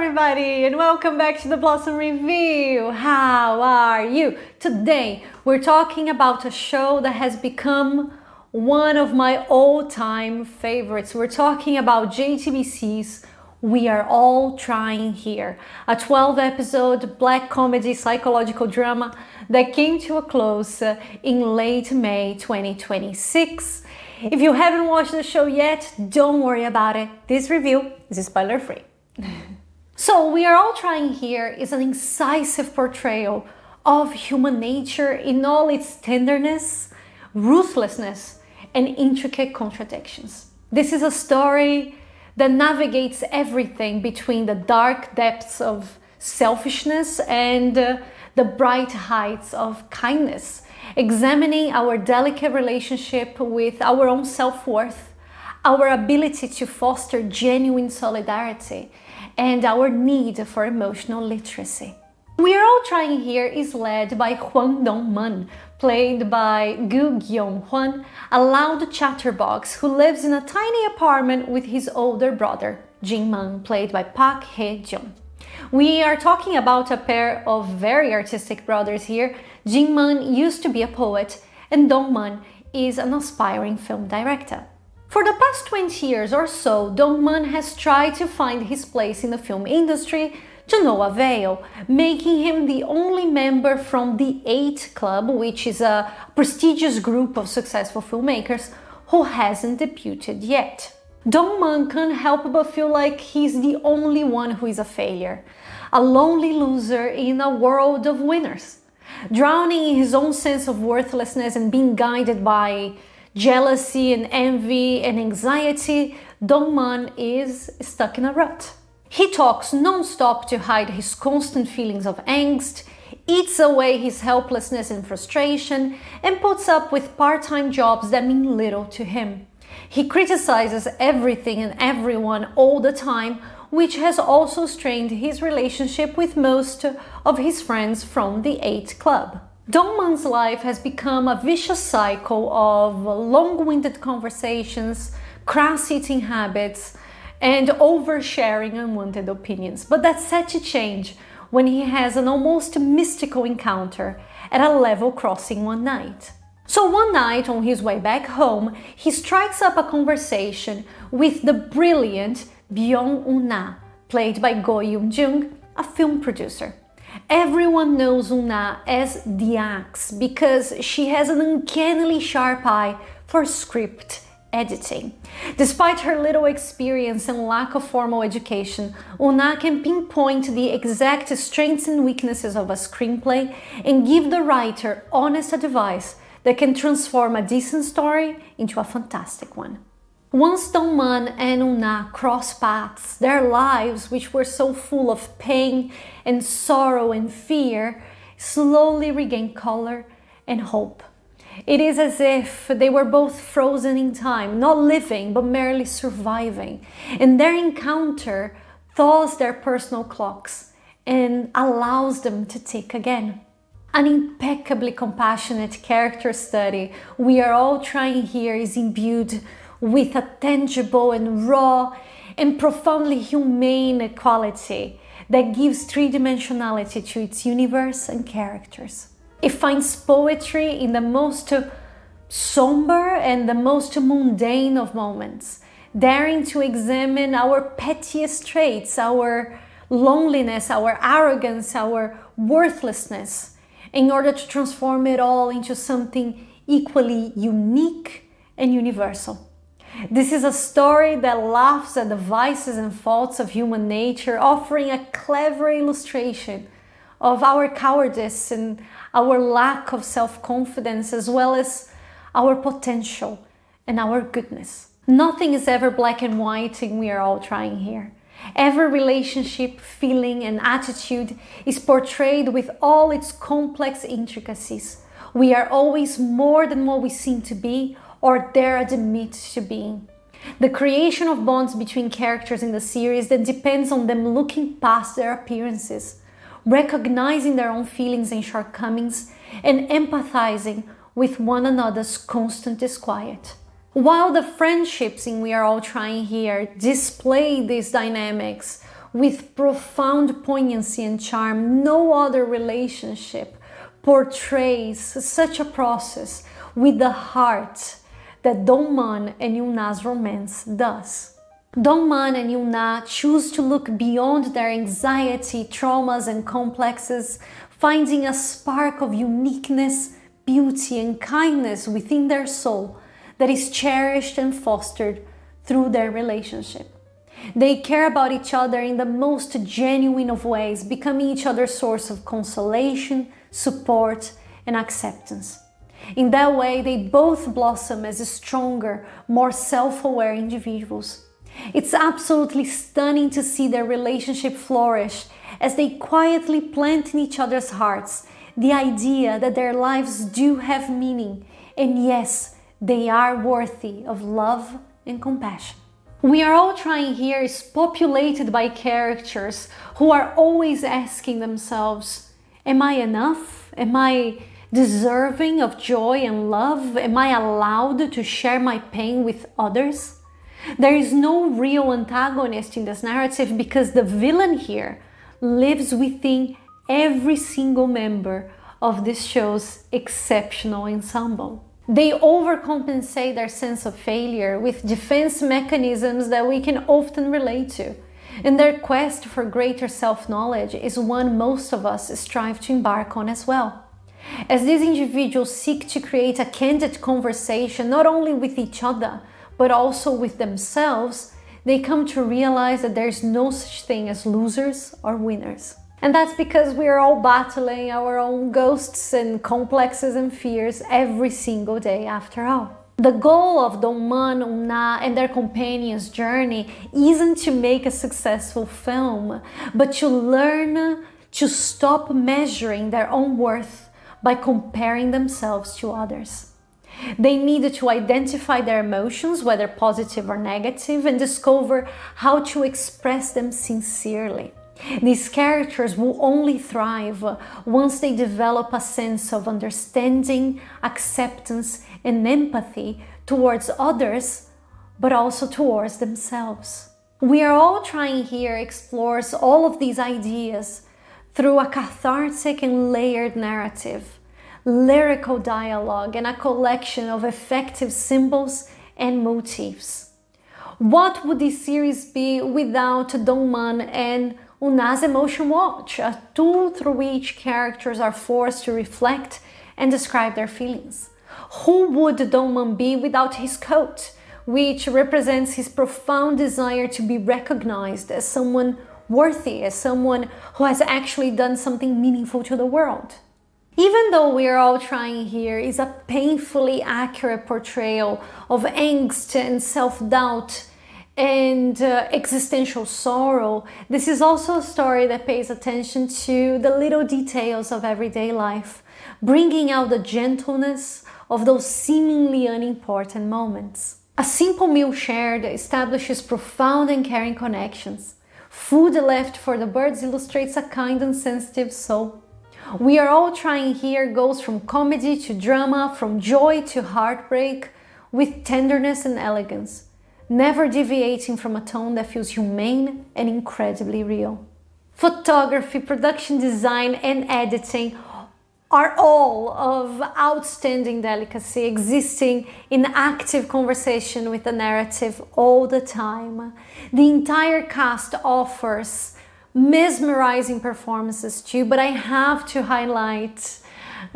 everybody, and welcome back to the Blossom Review. How are you? Today we're talking about a show that has become one of my all-time favorites. We're talking about JTBC's We Are All Trying Here, a 12-episode black comedy psychological drama that came to a close in late May 2026. If you haven't watched the show yet, don't worry about it. This review is spoiler-free. So, We Are All Trying Here is an incisive portrayal of human nature in all its tenderness, ruthlessness, and intricate contradictions. This is a story that navigates everything between the dark depths of selfishness and the bright heights of kindness, examining our delicate relationship with our own self-worth, our ability to foster genuine solidarity, and our need for emotional literacy. We Are All Trying Here is led by Youn-jung, played by Kyo-hwan, a loud chatterbox who lives in a tiny apartment with his older brother, Jin-man, played by Park Hae-young. We are talking about a pair of very artistic brothers here. Jin-man used to be a poet, and Dong-man is an aspiring film director. For the past 20 years or so, Dong-man has tried to find his place in the film industry to no avail, making him the only member from the 8 Club, which is a prestigious group of successful filmmakers, who hasn't debuted yet. Dong-man can't help but feel like he's the only one who is a failure, a lonely loser in a world of winners. Drowning in his own sense of worthlessness and being guided by jealousy and envy and anxiety, Dong-man is stuck in a rut. He talks non-stop to hide his constant feelings of angst, eats away his helplessness and frustration, and puts up with part-time jobs that mean little to him. He criticizes everything and everyone all the time, which has also strained his relationship with most of his friends from the 8 Club. Dong-man's life has become a vicious cycle of long-winded conversations, crass eating habits, and oversharing unwanted opinions. But that's set to change when he has an almost mystical encounter at a level crossing one night. So one night, on his way back home, he strikes up a conversation with the brilliant Youn-jung, played by Youn-jung, a film producer. Everyone knows Youn-jung as the Axe because she has an uncannily sharp eye for script editing. Despite her little experience and lack of formal education, Youn-jung can pinpoint the exact strengths and weaknesses of a screenplay and give the writer honest advice that can transform a decent story into a fantastic one. Once Dong-man and Youn-jung cross paths, their lives, which were so full of pain and sorrow and fear, slowly regain color and hope. It is as if they were both frozen in time, not living but merely surviving, and their encounter thaws their personal clocks and allows them to tick again. An impeccably compassionate character study, We Are All Trying Here is imbued with a tangible and raw and profoundly humane quality that gives three-dimensionality to its universe and characters. It finds poetry in the most somber and the most mundane of moments, daring to examine our pettiest traits, our loneliness, our arrogance, our worthlessness, in order to transform it all into something equally unique and universal. This is a story that laughs at the vices and faults of human nature, offering a clever illustration of our cowardice and our lack of self-confidence, as well as our potential and our goodness. Nothing is ever black and white, and We Are All Trying Here. Every relationship, feeling, and attitude is portrayed with all its complex intricacies. We are always more than what we seem to be or dare admit to being. The creation of bonds between characters in the series that depends on them looking past their appearances, recognizing their own feelings and shortcomings, and empathizing with one another's constant disquiet. While the friendships in We Are All Trying Here display these dynamics with profound poignancy and charm. No other relationship portrays such a process with the heart that Dong-man and Yoon-na's romance does. Dong-man and Yoon-na choose to look beyond their anxiety, traumas and complexes, finding a spark of uniqueness, beauty and kindness within their soul that is cherished and fostered through their relationship. They care about each other in the most genuine of ways, becoming each other's source of consolation, support and acceptance. In that way, they both blossom as stronger, more self-aware individuals. It's absolutely stunning to see their relationship flourish as they quietly plant in each other's hearts the idea that their lives do have meaning, and yes, they are worthy of love and compassion. We Are All Trying Here is populated by characters who are always asking themselves, am I enough? Am I deserving of joy and love? Am I allowed to share my pain with others? There is no real antagonist in this narrative because the villain here lives within every single member of this show's exceptional ensemble. They overcompensate their sense of failure with defense mechanisms that we can often relate to, and their quest for greater self-knowledge is one most of us strive to embark on as well. As these individuals seek to create a candid conversation not only with each other, but also with themselves, they come to realize that there's no such thing as losers or winners. And that's because we are all battling our own ghosts and complexes and fears every single day after all. The goal of Dong-man, Yoon-na and their companions' journey isn't to make a successful film, but to learn to stop measuring their own worth by comparing themselves to others. They need to identify their emotions, whether positive or negative, and discover how to express them sincerely. These characters will only thrive once they develop a sense of understanding, acceptance, and empathy towards others, but also towards themselves. We Are All Trying Here explores all of these ideas through a cathartic and layered narrative, lyrical dialogue, and a collection of effective symbols and motifs. What would this series be without Dong-man and Yoon-na's Emotion Watch, a tool through which characters are forced to reflect and describe their feelings? Who would Dong-man be without his coat, which represents his profound desire to be recognized as someone worthy, as someone who has actually done something meaningful to the world? Even though We Are All Trying Here is a painfully accurate portrayal of angst and self-doubt and existential sorrow, this is also a story that pays attention to the little details of everyday life, bringing out the gentleness of those seemingly unimportant moments. A simple meal shared establishes profound and caring connections. Food left for the birds illustrates a kind and sensitive soul. We Are All Trying Here goes from comedy to drama, from joy to heartbreak, with tenderness and elegance, never deviating from a tone that feels humane and incredibly real. Photography, production design, and editing are all of outstanding delicacy, existing in active conversation with the narrative all the time. The entire cast offers mesmerizing performances too, but I have to highlight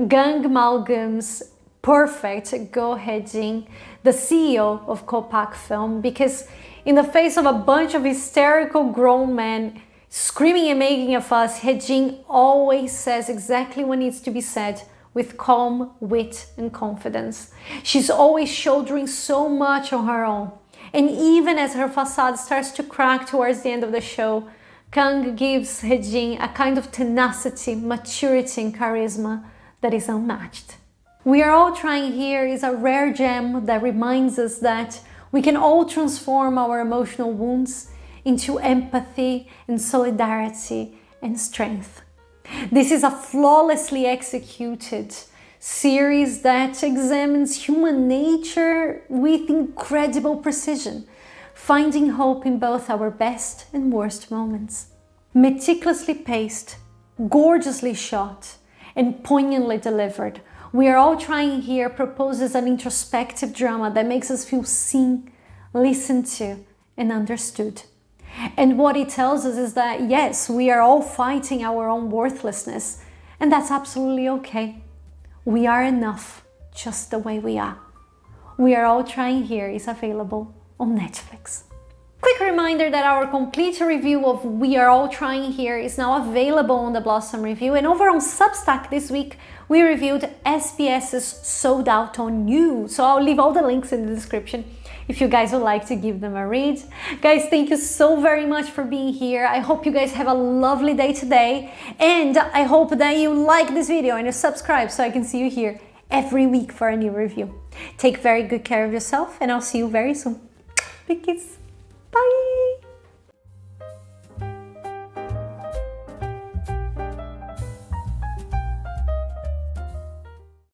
Gang Malgam's perfect Go Hae-jin, the CEO of Kopak Film, because in the face of a bunch of hysterical grown men screaming and making a fuss, Hae-jin always says exactly what needs to be said with calm wit and confidence. She's always shouldering so much on her own, and even as her facade starts to crack towards the end of the show, Kang gives Hae-jin a kind of tenacity, maturity and charisma that is unmatched. We Are All Trying Here is a rare gem that reminds us that we can all transform our emotional wounds into empathy and solidarity and strength. This is a flawlessly executed series that examines human nature with incredible precision, finding hope in both our best and worst moments. Meticulously paced, gorgeously shot, and poignantly delivered, We Are All Trying Here proposes an introspective drama that makes us feel seen, listened to, and understood. And what it tells us is that, yes, we are all fighting our own worthlessness, and that's absolutely okay. We are enough just the way we are. We Are All Trying Here is available on Netflix. Quick reminder that our complete review of We Are All Trying Here is now available on the Blossom Review, and over on Substack this week we reviewed SBS's Sold Out on You, so I'll leave all the links in the description if you guys would like to give them a read. Guys, thank you so very much for being here. I hope you guys have a lovely day today, and I hope that you like this video and you subscribe so I can see you here every week for a new review. Take very good care of yourself, and I'll see you very soon. Big kiss. Bye!